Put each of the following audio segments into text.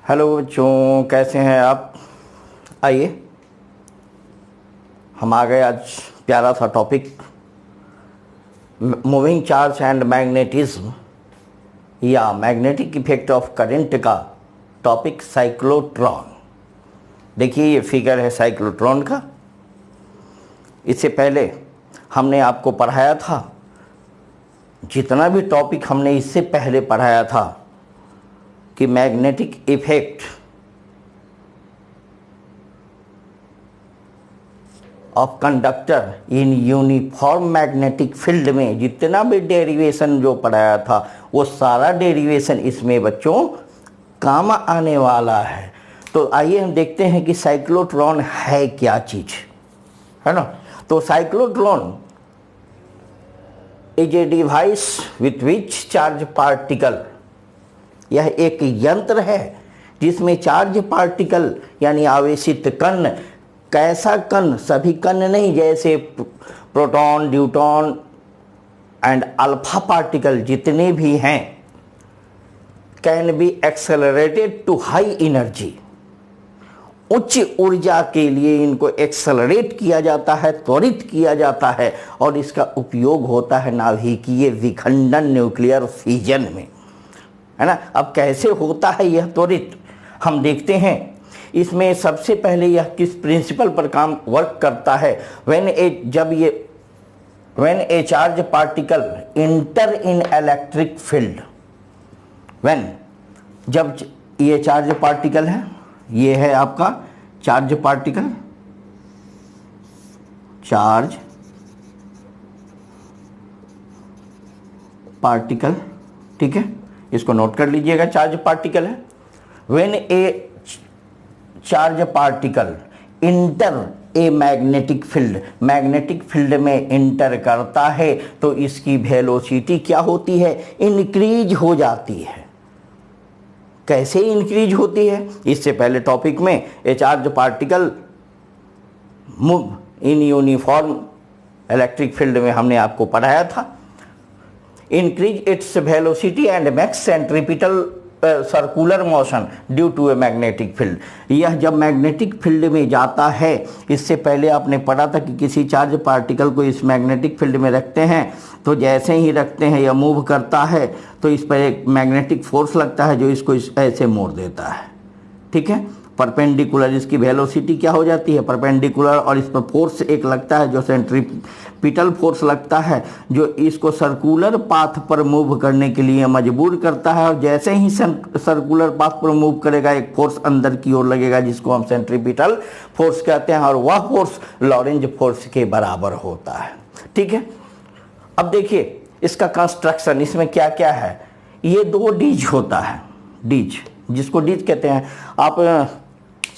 Hello बच्चों, कैसे हैं आप। आइए हम आ गए आज प्यारा सा topic moving charge and magnetism या मैग्नेटिक इफेक्ट ऑफ करंट का टॉपिक साइक्लोट्रॉन। देखिए ये फिगर है साइक्लोट्रॉन का। इससे पहले हमने आपको पढ़ाया था, जितना भी टॉपिक हमने इससे पहले पढ़ाया था कि magnetic effect of conductor in uniform magnetic field में जितना भी डेरिवेशन जो पढ़ाया था वो सारा डेरिवेशन इसमें बच्चों काम आने वाला है। तो आइए हम देखते हैं कि साइक्लोट्रॉन है क्या चीज, है ना। तो cyclotron is a device with which charge particle, यह एक यंत्र है जिसमें चार्ज पार्टिकल यानी आवेशित कण, कैसा कण, सभी कण नहीं, जैसे proton, neutron and alpha particle जितने भी हैं, can be accelerated to high energy. उच्च ऊर्जा के लिए इनको एक्सेलरेट किया जाता है, त्वरित किया जाता है, और इसका उपयोग होता है नाभिकीय विखंडन, न्यूक्लियर फिजन में, है ना। अब कैसे होता है यह त्वरित हम देखते हैं। इसमें सबसे पहले यह किस प्रिंसिपल पर काम वर्क करता है। When A charge particle inter in electric field, जब ये चार्ज पार्टिकल है, ये है आपका चार्ज पार्टिकल, ठीक है, इसको नोट कर लीजिएगा, चार्ज पार्टिकल है। When A charge particle inter A magnetic field, magnetic field में इंटर करता है तो इसकी वेलोसिटी क्या होती है, इंक्रीज हो जाती है। कैसे इंक्रीज होती है, इससे पहले टॉपिक में a charge particle move in uniform electric field में हमने आपको पढ़ाया था। Increase its velocity and makes centripetal circular motion due to a magnetic field. यह जब मैग्नेटिक फील्ड में जाता है, इससे पहले आपने पढ़ा था कि किसी चार्ज पार्टिकल को इस मैग्नेटिक फील्ड में रखते हैं तो जैसे ही रखते हैं या मूव करता है तो इस पर एक मैग्नेटिक फोर्स लगता है जो इसको ऐसे मोड़ देता है, ठीक है। परपेंडिकुलर इसकी वेलोसिटी क्या हो जाती है, परपेंडिकुलर, और इस पर फोर्स एक लगता है जो सेंट्रीपिटल फोर्स लगता है, जो इसको सर्कुलर पाथ पर मूव करने के लिए मजबूर करता है। और जैसे ही सर्कुलर पाथ पर मूव करेगा एक फोर्स अंदर की ओर लगेगा जिसको हम सेंट्रीपिटल फोर्स कहते हैं, और वह फोर्स लॉरेंज फोर्स के बराबर होता है, ठीक है। अब देखिए इसका कंस्ट्रक्शन, इसमें क्या क्या है। ये दो डीज होता है, डीज, जिसको डीज कहते हैं। आप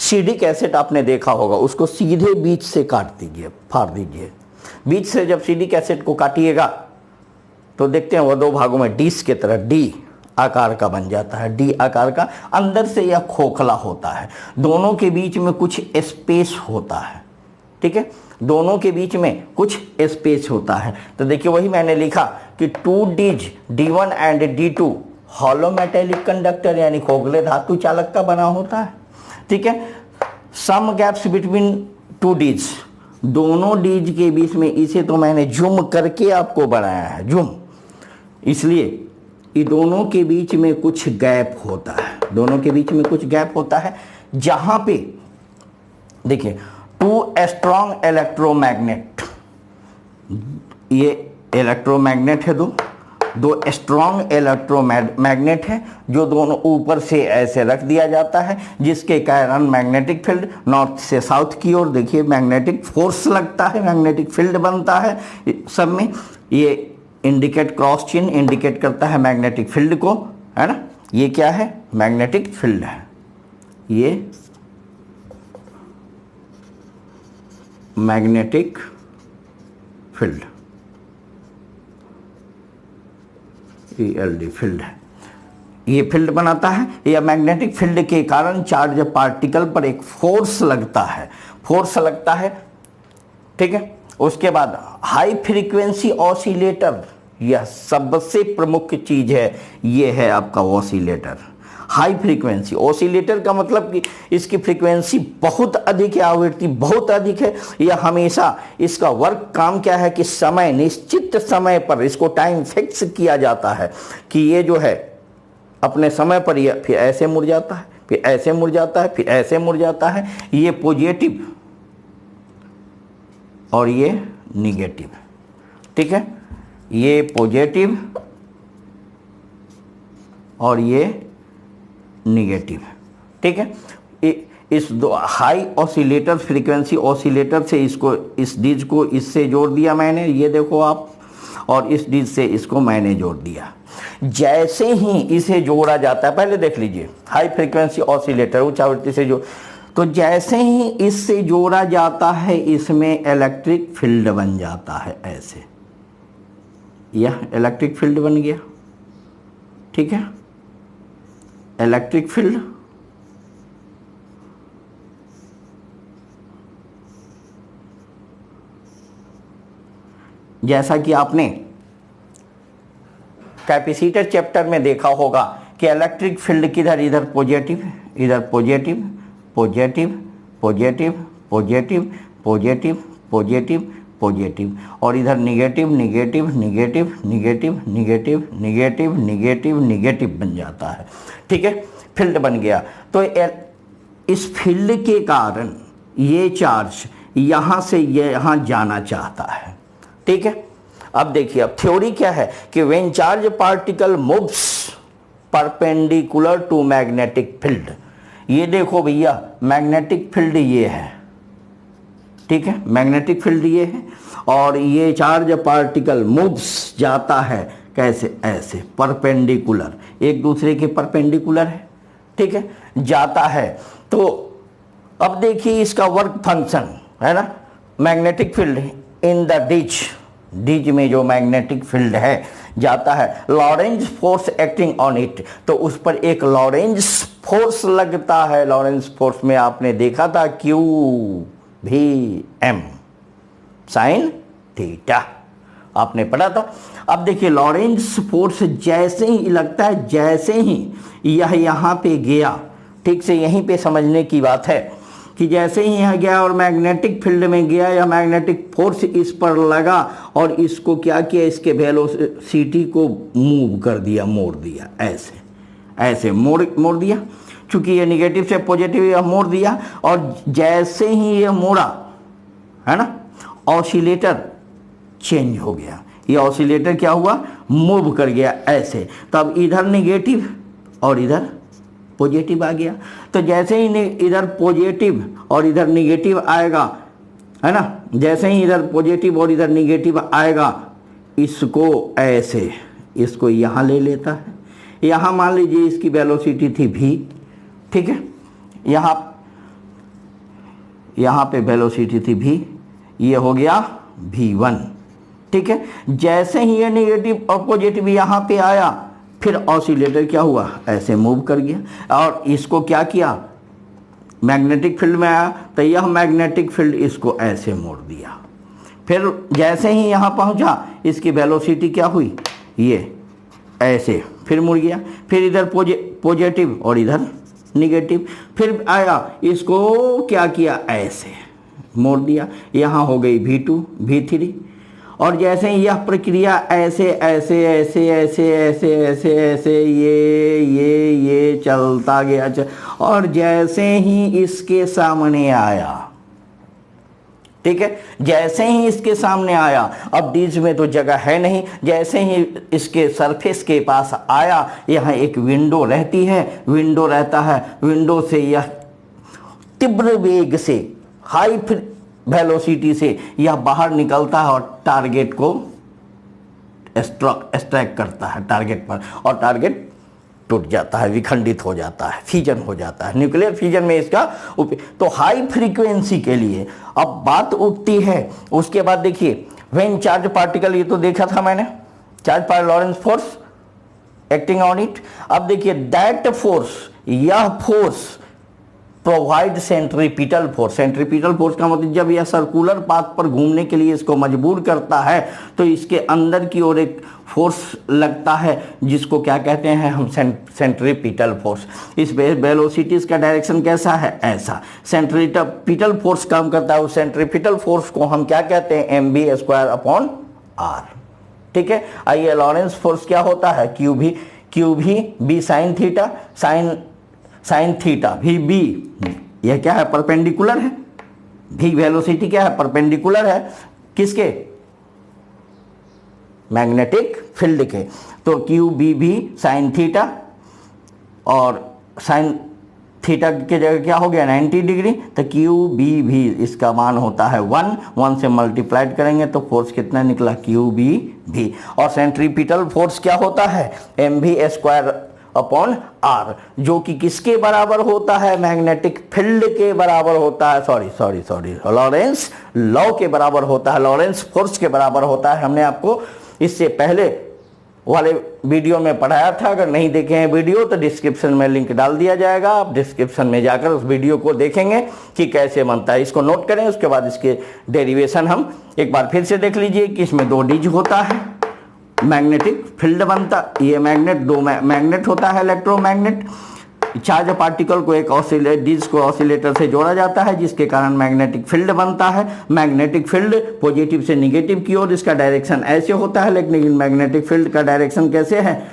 सीडी कैसेट आपने देखा होगा, उसको सीधे बीच से काट दीजिए, फाड़ दीजिए। बीच से जब सीडी कैसेट को काटिएगा तो देखते हैं वो दो भागों में डिश के तरह डी आकार का बन जाता है, डी आकार का। अंदर से यह खोखला होता है, दोनों के बीच में कुछ स्पेस होता है, ठीक है, दोनों के बीच में कुछ स्पेस होता है। तो देखिए वही मैंने लिखा कि two dees D1 and D2 hollow metallic conductor यानी खोखले धातु चालक का बना होता है, ठीक है। सम गैप्स बिटवीन टू डीज, दोनों डीज के बीच में, इसे तो मैंने जूम करके आपको बनाया है, जूम, इसलिए ये दोनों के बीच में कुछ गैप होता है, दोनों के बीच में कुछ गैप होता है, जहां पे देखिए टू स्ट्रॉन्ग इलेक्ट्रोमैग्नेट, ये इलेक्ट्रोमैग्नेट है, दो स्ट्रॉन्ग इलेक्ट्रोमैग्नेट है जो दोनों ऊपर से ऐसे रख दिया जाता है, जिसके कारण मैग्नेटिक फील्ड नॉर्थ से साउथ की ओर, देखिए मैग्नेटिक फोर्स लगता है, मैग्नेटिक फील्ड बनता है सब में। ये इंडिकेट, क्रॉस चिन्ह इंडिकेट करता है मैग्नेटिक फील्ड को, है ना। ये क्या है, मैग्नेटिक फील्ड है, ये मैग्नेटिक फील्ड, फील्ड है, ये फील्ड बनाता है। या मैग्नेटिक फील्ड के कारण चार्ज पार्टिकल पर एक फोर्स लगता है, ठीक है। उसके बाद हाई फ्रीक्वेंसी ऑसिलेटर, यह सबसे प्रमुख चीज है, ये है आपका ऑसिलेटर। हाई फ्रीक्वेंसी, ऑसिलेटर का मतलब कि इसकी फ्रीक्वेंसी बहुत अधिक है, आवृत्ति बहुत अधिक है। यह हमेशा इसका वर्क काम क्या है कि समय, निश्चित समय पर इसको टाइम फिक्स किया जाता है कि ये जो है अपने समय पर ये फिर ऐसे मुड़ जाता है, फिर ऐसे मुड़ जाता है, फिर ऐसे मुड़ जाता है। ये पॉजिटिव और ये निगेटिव, ठीक है, ये पॉजिटिव और ये निगेटिव, ठीक है। इस दो हाई ऑसिलेटर, फ्रीक्वेंसी ऑसिलेटर से इसको, इस डिज को इससे जोड़ दिया मैंने, ये देखो आप, और इस डिज से इसको मैंने जोड़ दिया। जैसे ही इसे जोड़ा जाता है, पहले देख लीजिए, हाई फ्रीक्वेंसी ऑसिलेटर उच्च आवृत्ति से जो, तो जैसे ही इससे जोड़ा जाता है इसमें इलेक्ट्रिक फील्ड बन जाता है ऐसे, यह इलेक्ट्रिक फील्ड बन गया, ठीक है, इलेक्ट्रिक फील्ड। जैसा कि आपने कैपेसिटर चैप्टर में देखा होगा कि इलेक्ट्रिक फील्ड किधर, इधर पॉजिटिव, इधर positive, positive, positive, positive, positive, positive, positive, और इधर negative, negative, negative, negative, negative, negative, negative, negative बन जाता है, ठीक है, फील्ड बन गया। तो इस फील्ड के कारण ये चार्ज यहाँ से यहाँ जाना चाहता है, ठीक है। अब देखिए, अब थ्योरी क्या है कि when charge particle moves perpendicular to magnetic field, ये देखो भैया मैग्नेटिक फील्ड ये है, ठीक है, मैग्नेटिक फील्ड ये है, और ये चार्ज पार्टिकल मूव्स जाता है कैसे, ऐसे परपेंडिकुलर, एक दूसरे के परपेंडिकुलर है, ठीक है, जाता है। तो अब देखिए इसका वर्क फंक्शन है ना, magnetic field in the dees में जो मैग्नेटिक फील्ड है जाता है, Lorentz force acting on it, तो उस पर एक लॉरेंज फोर्स लगता है। लॉरेंज फोर्स में आपने देखा था क्यू भी एम साइन थीटा, आपने पढ़ा था। अब देखिए लॉरेंज फोर्स जैसे ही लगता है, जैसे ही यह यहाँ पे गया, ठीक से यहीं पे समझने की बात है कि जैसे ही यहाँ गया और मैग्नेटिक फील्ड में गया, या मैग्नेटिक फोर्स इस पर लगा और इसको क्या किया, इसके वेलोसिटी को मूव कर दिया, मोड़ दिया, ऐसे ऐसे मोड़ दिया, चूंकि ये निगेटिव से पॉजिटिव यह मोड़ दिया, और जैसे ही ये मोड़ा है ना, ऑसिलेटर चेंज हो गया, ये ऑसिलेटर क्या हुआ, मूव कर गया ऐसे, तब इधर निगेटिव और इधर पॉजिटिव आ गया। तो जैसे ही इधर पॉजिटिव और इधर निगेटिव आएगा, है ना, जैसे ही इधर पॉजिटिव और इधर निगेटिव आएगा, इसको ऐसे, इसको यहाँ ले लेता है, यहाँ मान लीजिए इसकी वेलोसिटी थी v, ठीक है, यहाँ पे वेलोसिटी थी v, ये हो गया v1, ठीक है। जैसे ही ये निगेटिव और पॉजिटिव यहाँ पे आया, फिर ऑसिलेटर क्या हुआ, ऐसे मूव कर गया, और इसको क्या किया, मैग्नेटिक फील्ड में आया, तो यह मैग्नेटिक फील्ड इसको ऐसे मोड़ दिया। फिर जैसे ही यहाँ पहुँचा, इसकी वेलोसिटी क्या हुई, ये ऐसे फिर मुड़ गया, फिर इधर पॉजिटिव और इधर निगेटिव, फिर आया, इसको क्या किया, ऐसे मोड़ दिया, यहाँ हो गई v2 v3, और जैसे ही यह प्रक्रिया ऐसे ऐसे ऐसे ऐसे ऐसे ऐसे ऐसे ये चलता गया, और जैसे ही इसके सामने आया, ठीक है, जैसे ही इसके सामने आया, अब डिज में तो जगह है नहीं, जैसे ही इसके सरफेस के पास आया, यहाँ एक विंडो रहती है, विंडो रहता है, विंडो से यह तीव्र वेग से, हाई वेलोसिटी से यह बाहर निकलता है और टारगेट को स्ट्राइक करता है टारगेट पर, और टारगेट टूट जाता है, विखंडित हो जाता है, फ्यूजन हो जाता है, न्यूक्लियर फ्यूजन में इसका तो हाई फ्रीक्वेंसी के लिए अब बात उठती है। उसके बाद देखिए व्हेन चार्ज पार्टिकल, ये तो देखा था मैंने, charge particle Lorentz force acting on it. अब देखिए दैट फोर्स, यह force provide centripetal force. Centripetal force का मतलब जब यह सर्कुलर पाथ पर घूमने के लिए इसको मजबूर करता है तो इसके अंदर की ओर एक फोर्स लगता है जिसको क्या कहते हैं हम, सेंट्रीपिटल फोर्स। इस वेलोसिटीज का डायरेक्शन कैसा है, ऐसा। सेंट्रीपिटल फोर्स काम करता है, उस सेंट्रीपिटल फोर्स को हम क्या कहते हैं, mv²/r। ठीक है। आइए लॉरेंस फोर्स क्या होता है, QV b sine theta, sine theta v यह क्या है, परपेंडिकुलर है। v वेलोसिटी क्या है, परपेंडिकुलर है किसके, मैग्नेटिक फील्ड के। तो QBV साइन थीटा, और साइन थीटा की जगह क्या हो गया 90 डिग्री, तो QBV इसका मान होता है 1 से मल्टीप्लाइड करेंगे तो फोर्स कितना निकला, QBV। और सेंट्रीपिटल फोर्स क्या होता है, mv²/r, जो कि किसके बराबर होता है, मैग्नेटिक फील्ड के बराबर होता है, सॉरी लॉरेंस लॉ के बराबर होता है, लॉरेंस फोर्स के बराबर होता है। हमने आपको इससे पहले वाले वीडियो में पढ़ाया था। अगर नहीं देखे हैं वीडियो तो डिस्क्रिप्शन में लिंक डाल दिया जाएगा, आप डिस्क्रिप्शन में जाकर उस वीडियो को देखेंगे कि कैसे बनता है। इसको नोट करें, उसके बाद इसके डेरिवेशन हम एक बार फिर से देख लीजिए कि इसमें 2 डिज होता है, मैग्नेटिक फील्ड बनता, ये मैग्नेट 2 मैग्नेट होता है, इलेक्ट्रोमैग्नेट। चार्ज पार्टिकल को एक डिस्क को ऑसिलेटर से जोड़ा जाता है जिसके कारण मैग्नेटिक फील्ड बनता है। मैग्नेटिक फील्ड पॉजिटिव से निगेटिव की ओर, इसका डायरेक्शन ऐसे होता है, लेकिन मैग्नेटिक फील्ड का डायरेक्शन कैसे है,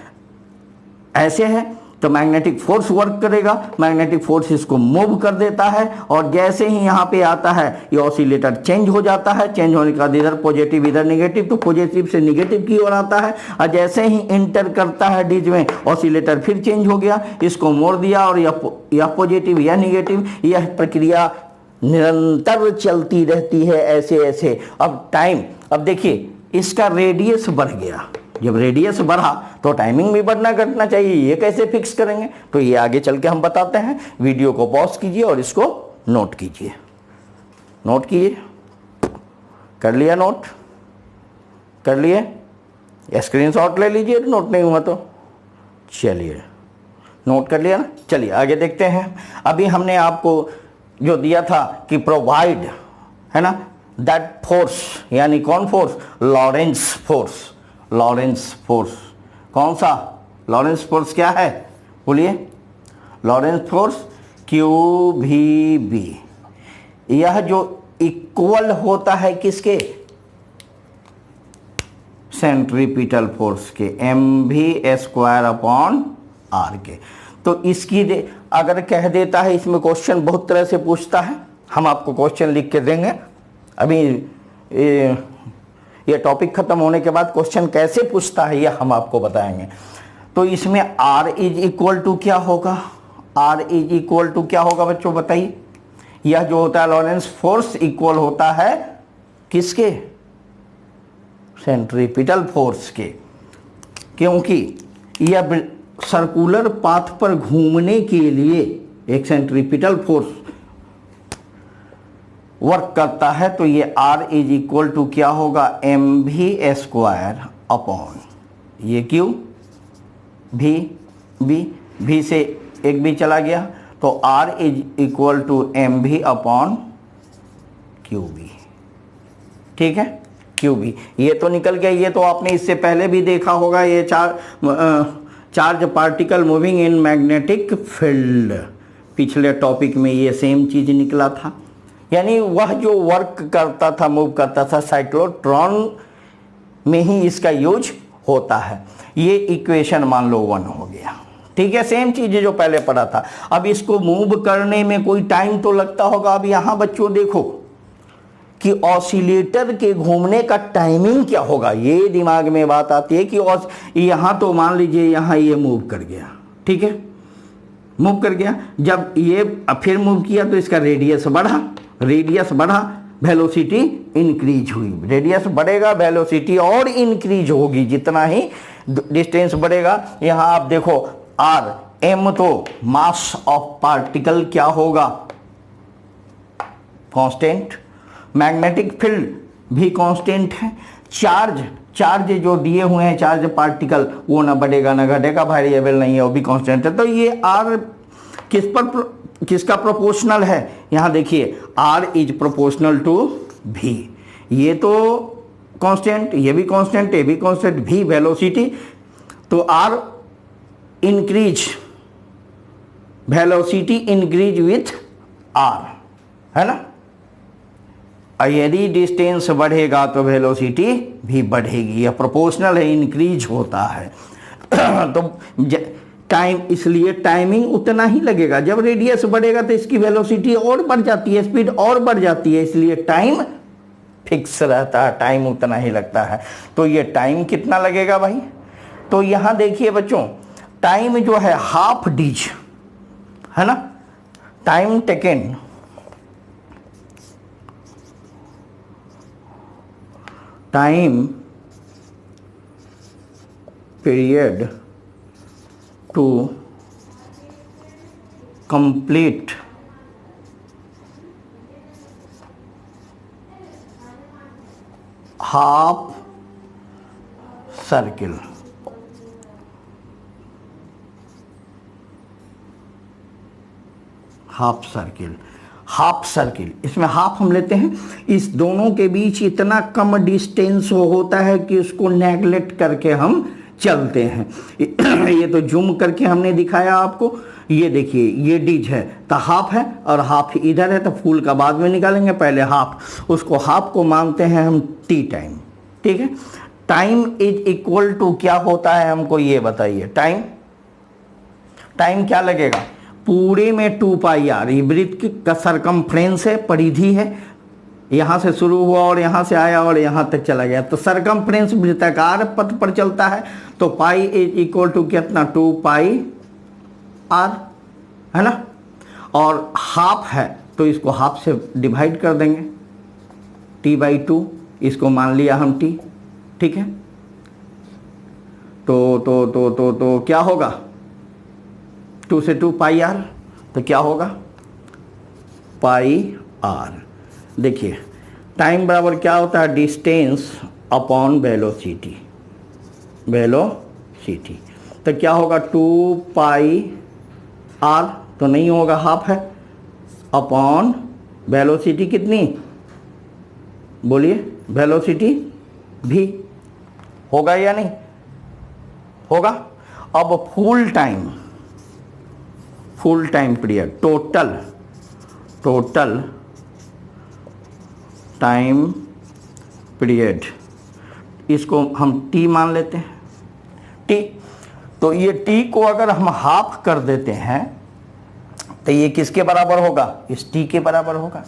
ऐसे है। तो मैग्नेटिक फोर्स वर्क करेगा, मैग्नेटिक फोर्स इसको मूव कर देता है, और जैसे ही यहाँ पे आता है ये ऑसिलेटर चेंज हो जाता है। चेंज होने के बाद इधर पॉजिटिव इधर निगेटिव, तो पॉजिटिव से निगेटिव की ओर आता है, और जैसे ही इंटर करता है डिज में ऑसिलेटर फिर चेंज हो गया, इसको मोड़ दिया, और यह पॉजिटिव या निगेटिव, यह प्रक्रिया निरंतर चलती रहती है ऐसे। अब देखिए इसका रेडियस बढ़ गया, जब रेडियस बढ़ा तो टाइमिंग भी बढ़ना घटना चाहिए, ये कैसे फिक्स करेंगे, तो ये आगे चल के हम बताते हैं। वीडियो को पॉज कीजिए और इसको नोट कीजिए, कर लिया नोट, कर लिए, स्क्रीनशॉट ले लीजिए, नोट नहीं हुआ तो चलिए नोट कर लिया ना। चलिए आगे देखते हैं। अभी हमने आपको जो दिया था कि प्रोवाइड, है ना, दैट फोर्स, यानी कौन फोर्स, लॉरेंस फोर्स। कौन सा लॉरेंस फोर्स, क्या है बोलिए, लॉरेंस फोर्स QVB, यह जो इक्वल होता है किसके, सेंट्रीपिटल फोर्स के, mv²/r के। तो इसकी अगर कह देता है, इसमें क्वेश्चन बहुत तरह से पूछता है, हम आपको क्वेश्चन लिख के देंगे। अभी ये टॉपिक खत्म होने के बाद क्वेश्चन कैसे पूछता है यह हम आपको बताएंगे। तो इसमें R इज इक्वल टू क्या होगा, बच्चों बताइए। यह जो होता है लॉरेंस फोर्स इक्वल होता है किसके, सेंट्रीपिटल फोर्स के, क्योंकि यह सर्कुलर पाथ पर घूमने के लिए एक सेंट्रीपिटल फोर्स वर्क करता है। तो ये R इज इक्वल टू क्या होगा, mv²/, ये Q, V से एक भी चला गया, तो R is equal to mv/QV। ठीक है, QV ये तो निकल गया। ये तो आपने इससे पहले भी देखा होगा, ये charge particle moving in magnetic field, पिछले टॉपिक में ये सेम चीज निकला था। यानी वह जो वर्क करता था, मूव करता था, साइक्लोट्रॉन में ही इसका यूज होता है। ये इक्वेशन मान लो 1 हो गया। ठीक है, सेम चीज जो पहले पढ़ा था। अब इसको मूव करने में कोई टाइम तो लगता होगा। अब यहां बच्चों देखो कि ऑसिलेटर के घूमने का टाइमिंग क्या होगा, ये दिमाग में बात आती है कि यहां तो मान लीजिए यहां ये मूव कर गया, ठीक है, मूव कर गया। जब ये फिर मूव किया तो इसका रेडियस बढ़ा, वेलोसिटी इंक्रीज हुई। रेडियस बढ़ेगा, वेलोसिटी और इंक्रीज होगी जितना ही डिस्टेंस बढ़ेगा। यहां आप देखो R, M तो मास ऑफ पार्टिकल क्या होगा, कांस्टेंट। मैग्नेटिक फील्ड भी कांस्टेंट है। चार्ज जो दिए हुए हैं चार्ज पार्टिकल, वो ना बढ़ेगा ना घटेगा, वेरिएबल नहीं है, वो भी कांस्टेंट है। तो ये R किस पर किसका प्रोपोर्शनल है, यहां देखिए r is proportional to v, ये तो कांस्टेंट, ये भी कांस्टेंट, ये भी कांस्टेंट, v वेलोसिटी, तो r increase, velocity increase with r, है ना। यदि डिस्टेंस बढ़ेगा तो वेलोसिटी भी बढ़ेगी, यह प्रोपोर्शनल है, इंक्रीज होता है। तो टाइम, इसलिए टाइमिंग उतना ही लगेगा, जब रेडियस बढ़ेगा तो इसकी वेलोसिटी और बढ़ जाती है, स्पीड और बढ़ जाती है, इसलिए टाइम फिक्स रहता है, टाइम उतना ही लगता है। तो ये टाइम कितना लगेगा भाई, तो यहां देखिए बच्चों, टाइम जो है हाफ डीज, है ना, time taken, time period to complete half circle, half circle, half circle, इसमें हाफ हम लेते हैं, इस दोनों के बीच इतना कम डिस्टेंस होता है कि उसको नेगलेक्ट करके हम चलते हैं। ये तो जूम करके हमने दिखाया आपको, ये देखिए ये डीज है तो हाफ है और हाफ इधर है, तो फुल का बाद में निकालेंगे, पहले हाफ, उसको हाफ को मानते हैं हम टी टाइम, ठीक है। टाइम इज इक्वल टू क्या होता है हमको ये बताइए, टाइम, टाइम क्या लगेगा, पूरे में 2 पाई आर, ये वृत्त का सरकमफ्रेंस है, परिधि है, यहां से शुरू हुआ और यहां से आया और यहां तक चला गया, तो सरकमफ्रेंस वृत्ताकार पथ पर चलता है, तो पाई इज इक्वल टू कितना, 2 पाई आर, है ना। और हाफ है तो इसको हाफ से डिवाइड कर देंगे, t/2, इसको मान लिया हम t, ठीक है। तो क्या होगा, 2 से 2 पाई आर, तो क्या होगा पाई आर। देखिए टाइम बराबर क्या होता है, डिस्टेंस अपॉन वेलोसिटी, वेलोसिटी, तो क्या होगा 2 पाई आर, तो नहीं होगा, हाफ है, अपॉन वेलोसिटी कितनी, बोलिए वेलोसिटी भी, होगा या नहीं होगा। अब full time, full time period, total time period, इसको हम टी मान लेते हैं, टी, तो ये टी को अगर हम हाफ कर देते हैं तो ये किसके बराबर होगा, इस टी के बराबर होगा,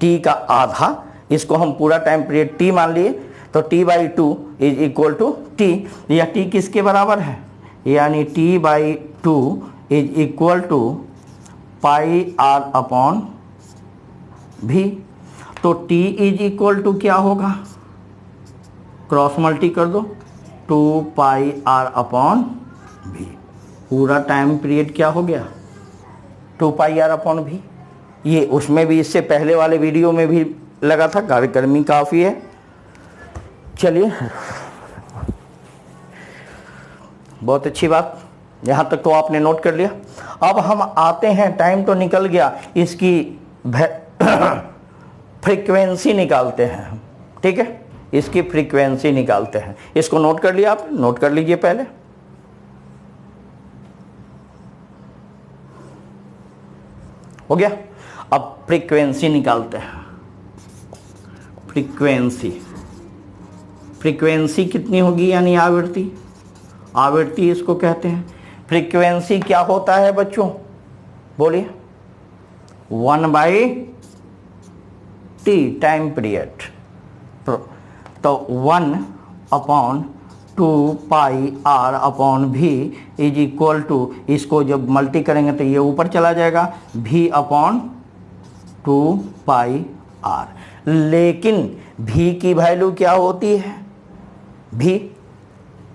टी का आधा, इसको हम पूरा टाइम पीरियड टी मान लिए, तो t/2 is equal to T, या टी किसके बराबर है, यानी t/2 is equal to pi R upon V, तो t इज इक्वल टू क्या होगा, क्रॉस मल्टी कर दो, 2 पाई आर अपॉन भी, पूरा टाइम पीरियड क्या हो गया, 2 पाई आर अपॉन भी। ये उसमें भी, इससे पहले वाले वीडियो में भी लगा था, गर्मी काफ़ी है। चलिए, बहुत अच्छी बात, यहाँ तक तो आपने नोट कर लिया। अब हम आते हैं, टाइम तो निकल गया, इसकी फ्रीक्वेंसी निकालते हैं, ठीक है, इसकी फ्रीक्वेंसी निकालते हैं। इसको नोट कर लिया आप, नोट कर लीजिए पहले। हो गया, अब फ्रीक्वेंसी निकालते हैं। फ्रीक्वेंसी, फ्रीक्वेंसी कितनी होगी, यानी आवृत्ति, आवृत्ति इसको कहते हैं। फ्रीक्वेंसी क्या होता है बच्चों, बोलिए, 1/t टाइम पीरियड, तो 1/2 पाई आर अपॉन भी इज इक्वल टू, इसको जब मल्टी करेंगे तो ये ऊपर चला जाएगा, v/2 पाई आर। लेकिन v की वैल्यू क्या होती है, v,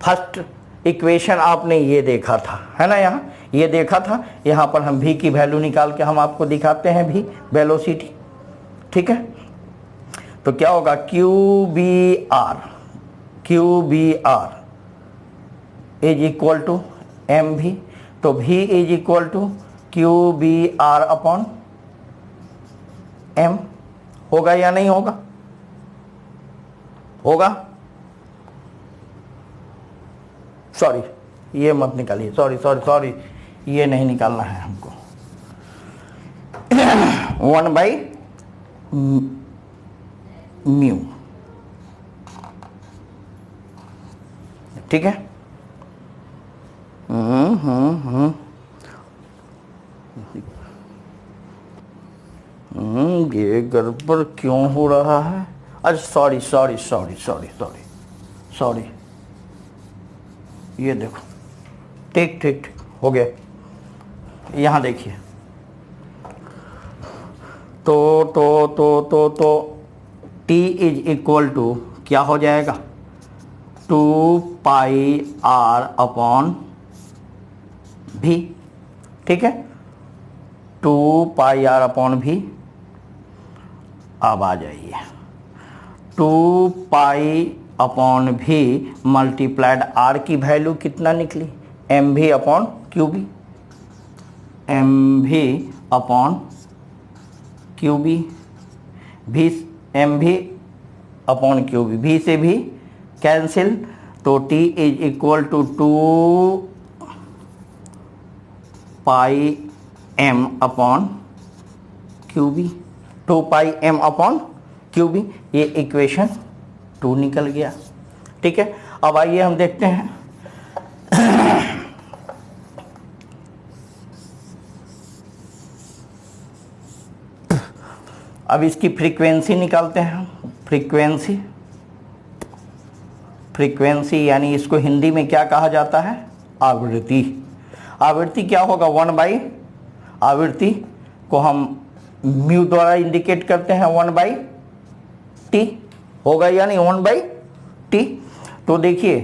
फर्स्ट इक्वेशन आपने ये देखा था, है ना, यहाँ ये देखा था, यहाँ पर हम v की वैल्यू निकाल के हम आपको दिखाते हैं, v वेलोसिटी, ठीक है। तो क्या होगा, QBR is equal to mv, तो v is equal to Q B R upon M. होगा या नहीं होगा? होगा। सॉरी, ये मत निकालिए, सॉरी सॉरी सॉरी, ये नहीं निकालना है हमको। 1/μ, ठीक है। ये गड़बड़ क्यों हो रहा है? अच्छा sorry sorry sorry sorry sorry sorry, ये देखो, ठीक ठीक ठीक हो गया। यहाँ देखिए, तो t इज इक्वल टू क्या हो जाएगा? 2πr अपॉन भी, ठीक है, 2πr अपॉन भी। अब आ जाइए, 2π अपॉन भी मल्टीप्लाइड r की वैल्यू कितना निकली? M V upon Q B, M V upon Q B, V M V upon Q B, V से भी कैंसिल, तो t is equal to 2πm upon Q B, 2πm upon Q B. ये equation 2 निकल गया, ठीक है। अब आइए हम देखते हैं अब इसकी फ्रीक्वेंसी निकालते हैं हम। फ्रीक्वेंसी यानी इसको हिंदी में क्या कहा जाता है? आवृत्ति। आवृत्ति क्या होगा? 1/, आवृत्ति को हम म्यू द्वारा इंडिकेट करते हैं 1/t, होगा या नहीं? 1/t। तो देखिए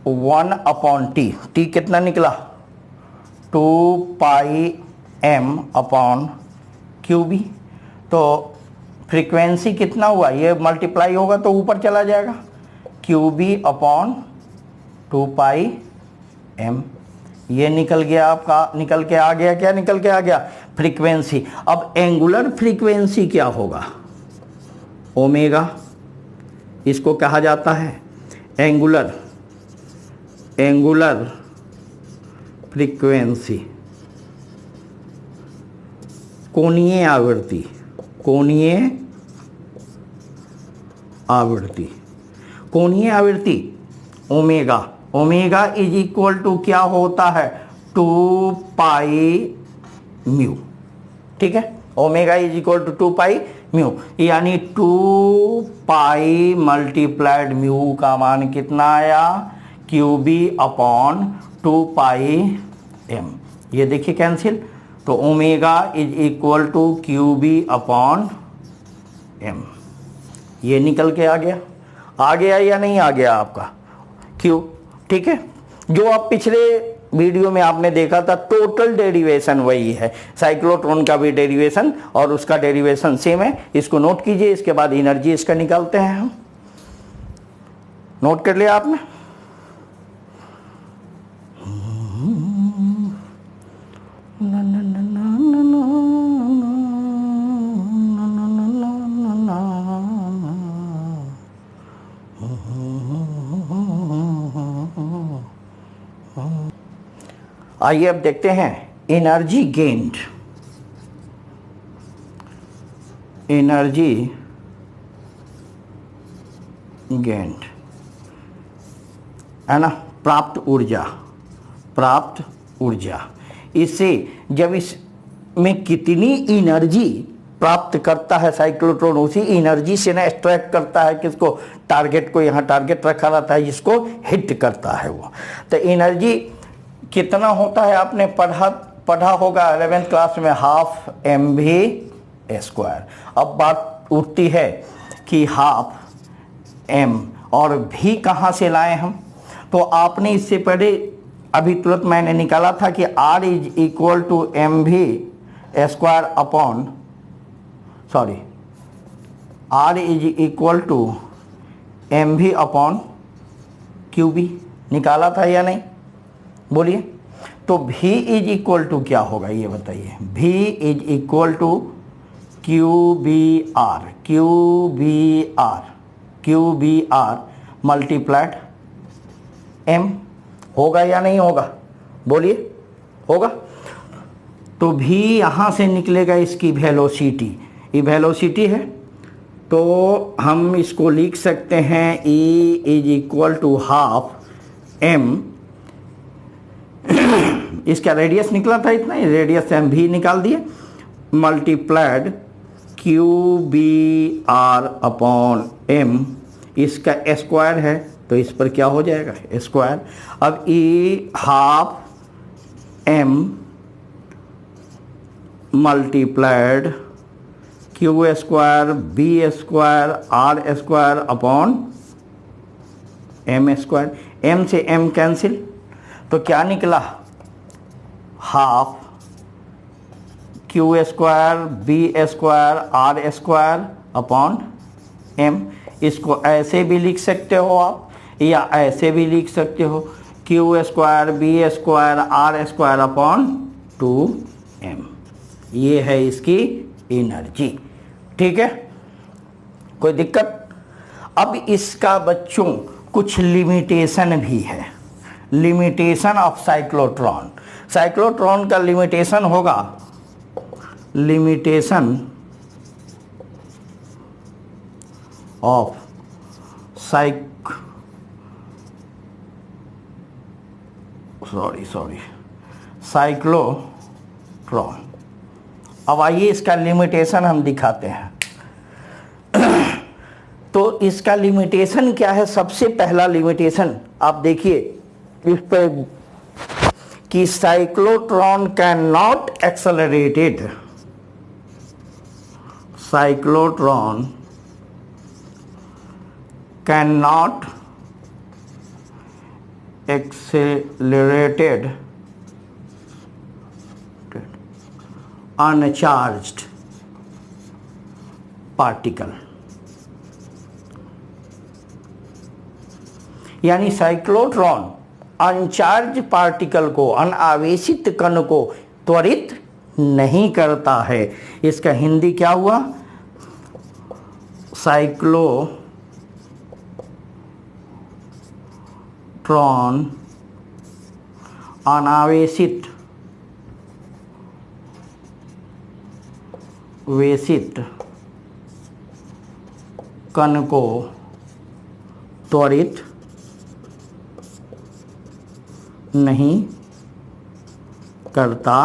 1/t, t कितना निकला? 2πm upon Q B. तो फ्रीक्वेंसी कितना हुआ? ये मल्टीप्लाई होगा तो ऊपर चला जाएगा, क्यू बी अपॉन 2πm। ये निकल गया आपका, निकल के आ गया। क्या निकल के आ गया? फ्रीक्वेंसी। अब एंगुलर फ्रीक्वेंसी क्या होगा? ओमेगा, इसको कहा जाता है एंगुलर फ्रीक्वेंसी, कोणीय आवृत्ति, कोणीय आवृत्ति omega. Omega is equal to क्या होता है? 2πμ, ठीक है। ओमेगा इज इक्वल टू 2πμ, यानी 2π मल्टीप्लाइड म्यू का मान कितना आया? Q B upon 2πm। ये देखिए कैंसिल, तो omega is equal to Q B upon M. ये निकल के आ गया। आ गया या नहीं आ गया आपका? क्यों? ठीक है। जो आप पिछले वीडियो में आपने देखा था, टोटल डेरिवेशन वही है, साइक्लोट्रॉन का भी डेरिवेशन और उसका डेरिवेशन सेम है। इसको नोट कीजिए, इसके बाद एनर्जी इसका निकालते हैं हम। नोट कर लिया आपने? आइए अब देखते हैं एनर्जी गेन्ड। है ना, प्राप्त ऊर्जा। इससे जब इसमें कितनी एनर्जी प्राप्त करता है साइक्लोट्रॉन, उसी एनर्जी से ना एक्सट्रैक्ट करता है किसको? टारगेट को। यहाँ टारगेट रखा रहता है जिसको हिट करता है वो। तो एनर्जी कितना होता है आपने पढ़ा होगा 11th क्लास में, 12 mv²। अब बात उठती है कि 12 m और v कहाँ से लाए हम? तो आपने इससे पहले अभी तुरंत मैंने निकाला था कि r is equal to mv² upon, sorry, r is equal to mv upon Q B. निकाला था या नहीं? बोलिए। तो V इज इक्वल टू क्या होगा ये बताइए। V is equal to QBR, QBR multiplied M। होगा या नहीं होगा, बोलिए, होगा। तो V यहाँ से निकलेगा, इसकी वेलोसिटी, ये वेलोसिटी है, तो हम इसको लिख सकते हैं E is equal to half M, इसका रेडियस निकला था इतना, रेडियस से हम V निकाल दिए, मल्टीप्लाइड QBR अपॉन M, इसका स्क्वायर है तो इस पर क्या हो जाएगा, स्क्वायर। अब E half M multiplied Q square B square R square upon M square, M से M कैंसिल, तो क्या निकला, half Q square B square R square upon M। इसको ऐसे भी लिख सकते हो आप, या ऐसे भी लिख सकते हो, Q square B square R square upon 2M। ये है इसकी एनर्जी, ठीक है, कोई दिक्कत। अब इसका बच्चों कुछ लिमिटेशन भी है, लिमिटेशन ऑफ साइक्लोट्रॉन। साइक्लोट्रॉन का लिमिटेशन होगा, लिमिटेशन ऑफ साइक्लोट्रॉन। अब आइए इसका लिमिटेशन हम दिखाते हैं। तो इसका लिमिटेशन क्या है, सबसे पहला लिमिटेशन आप देखिए इस पर कि cyclotron can not accelerated, cyclotron can not accelerated uncharged particle, यानी साइक्लोट्रॉन अनचार्ज पार्टिकल को, अनावेशित कण को त्वरित नहीं करता है। इसका हिंदी क्या हुआ, साइक्लोट्रॉन अनावेशित कण को त्वरित नहीं करता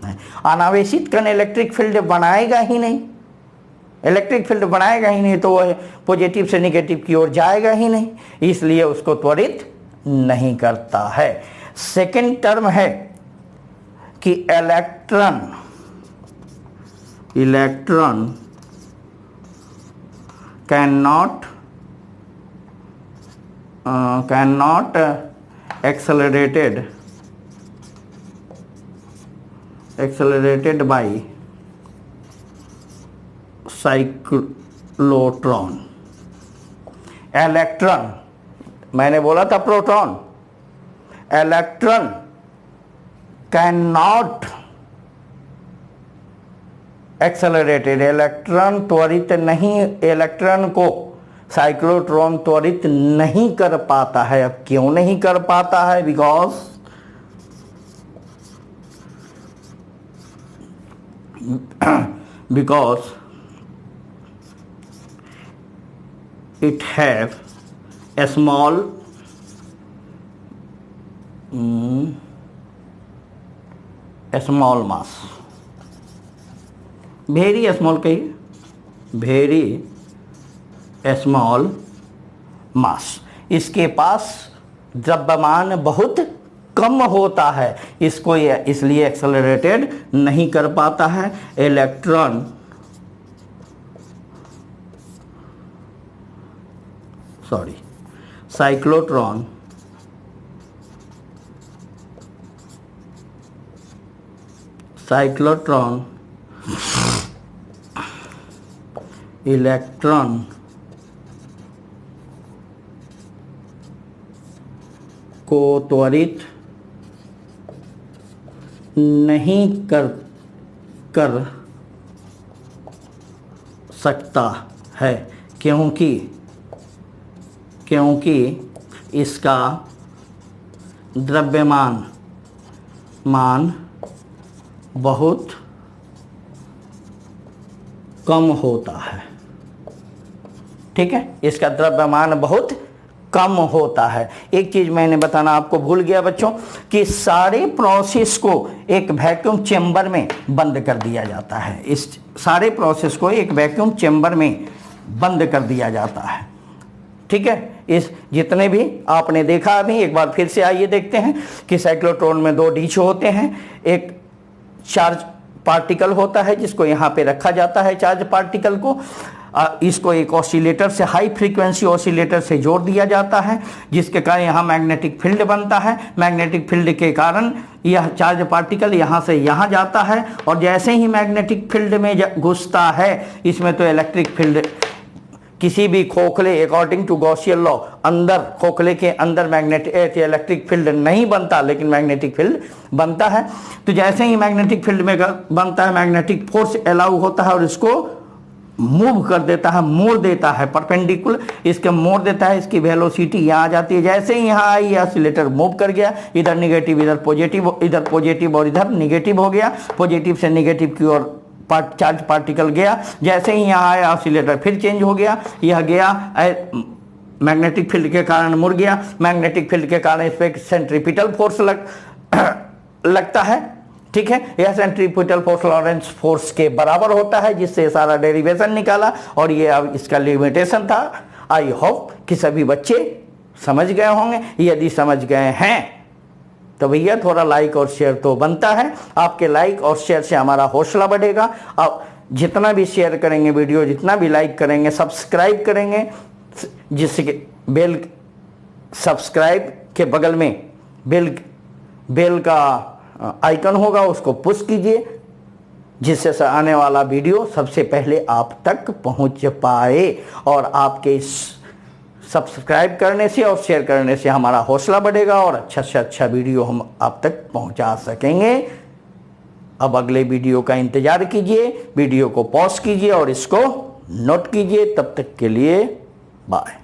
है। अनावेशित कण इलेक्ट्रिक फील्ड बनाएगा ही नहीं, इलेक्ट्रिक फील्ड बनाएगा ही नहीं, तो वह पॉजिटिव से नेगेटिव की ओर जाएगा ही नहीं, इसलिए उसको त्वरित नहीं करता है। सेकंड टर्म है कि electron can not accelerated by cyclotron. Electron, मैंने बोला था proton, electron can not accelerated, electron त्वरित नहीं, इलेक्ट्रॉन को साइक्लोट्रॉन त्वरित नहीं कर पाता है। अब क्यों नहीं कर पाता है, because it have a small mass, very small, कहिए very स्मॉल मास। इसके पास द्रव्यमान बहुत कम होता है, इसको इसलिए एक्सेलरेटेड नहीं कर पाता है। इलेक्ट्रॉन साइक्लोट्रॉन इलेक्ट्रॉन को त्वरित नहीं कर सकता है, क्योंकि इसका द्रव्यमान बहुत कम होता है। ठीक है, इसका द्रव्यमान बहुत कम होता है। एक चीज मैंने बताना आपको भूल गया बच्चों कि सारे प्रोसेस को एक वैक्यूम चेंबर में बंद कर दिया जाता है। इस सारे प्रोसेस को एक वैक्यूम चेंबर में बंद कर दिया जाता है। ठीक है, इस जितने भी आपने देखा अभी एक बार फिर से आइए देखते हैं कि साइक्लोट्रॉन में 2 डिश होते हैं। एक चार्ज पार्टिकल होता है जिसको यहाँ पे रखा जाता है चार्ज पार्टिकल को। इसको एक ऑसिलेटर से, हाई फ्रीक्वेंसी ऑसिलेटर से जोड़ दिया जाता है, जिसके कारण यहाँ मैग्नेटिक फील्ड बनता है। मैग्नेटिक फील्ड के कारण यह चार्ज पार्टिकल यहाँ से यहाँ जाता है, और जैसे ही मैग्नेटिक फील्ड में घुसता है, इसमें तो इलेक्ट्रिक फील्ड किसी भी खोखले, अकॉर्डिंग टू गॉसियन लॉ, अंदर खोखले के अंदर मैग्नेटिक इलेक्ट्रिक फील्ड नहीं बनता, लेकिन मैग्नेटिक फील्ड बनता है। तो जैसे ही मैग्नेटिक फील्ड में बनता है, मैग्नेटिक फोर्स अलाउ होता है और इसको मूव कर देता है, मोड़ देता है, परपेंडिकुलर इसके मोड़ देता है। इसकी वेलोसिटी यहाँ आ जाती है। जैसे ही यहाँ आई, ऑसिलेटर मूव कर गया, इधर निगेटिव इधर पॉजिटिव, इधर पॉजिटिव और इधर निगेटिव हो गया। पॉजिटिव से निगेटिव की ओर चार्ज पार्टिकल गया। जैसे ही यहाँ आया, ऑसिलेटर फिर चेंज हो गया, यह गया, मैग्नेटिक फील्ड के कारण मुड़ गया। मैग्नेटिक फील्ड के कारण इस पर सेंट्रीपिटल फोर्स लगता है। ठीक है, यह सेंट्रीपिटल फोर्स लॉरेंस फोर्स के बराबर होता है, जिससे सारा डेरिवेशन निकाला, और ये अब इसका लिमिटेशन था। आई होप कि सभी बच्चे समझ गए होंगे। यदि समझ गए हैं तो भैया थोड़ा लाइक और शेयर तो बनता है। आपके लाइक और शेयर से हमारा हौसला बढ़ेगा। आप जितना भी शेयर करेंगे वीडियो, जितना भी लाइक करेंगे, सब्सक्राइब करेंगे, जिससे बेल, सब्सक्राइब के बगल में बेल का आइकन होगा, उसको पुश कीजिए, जिससे आने वाला वीडियो सबसे पहले आप तक पहुंच पाए। और आपके सब्सक्राइब करने से और शेयर करने से हमारा हौसला बढ़ेगा, और अच्छा से अच्छा वीडियो हम आप तक पहुंचा सकेंगे। अब अगले वीडियो का इंतजार कीजिए, वीडियो को पॉज कीजिए और इसको नोट कीजिए। तब तक के लिए बाय।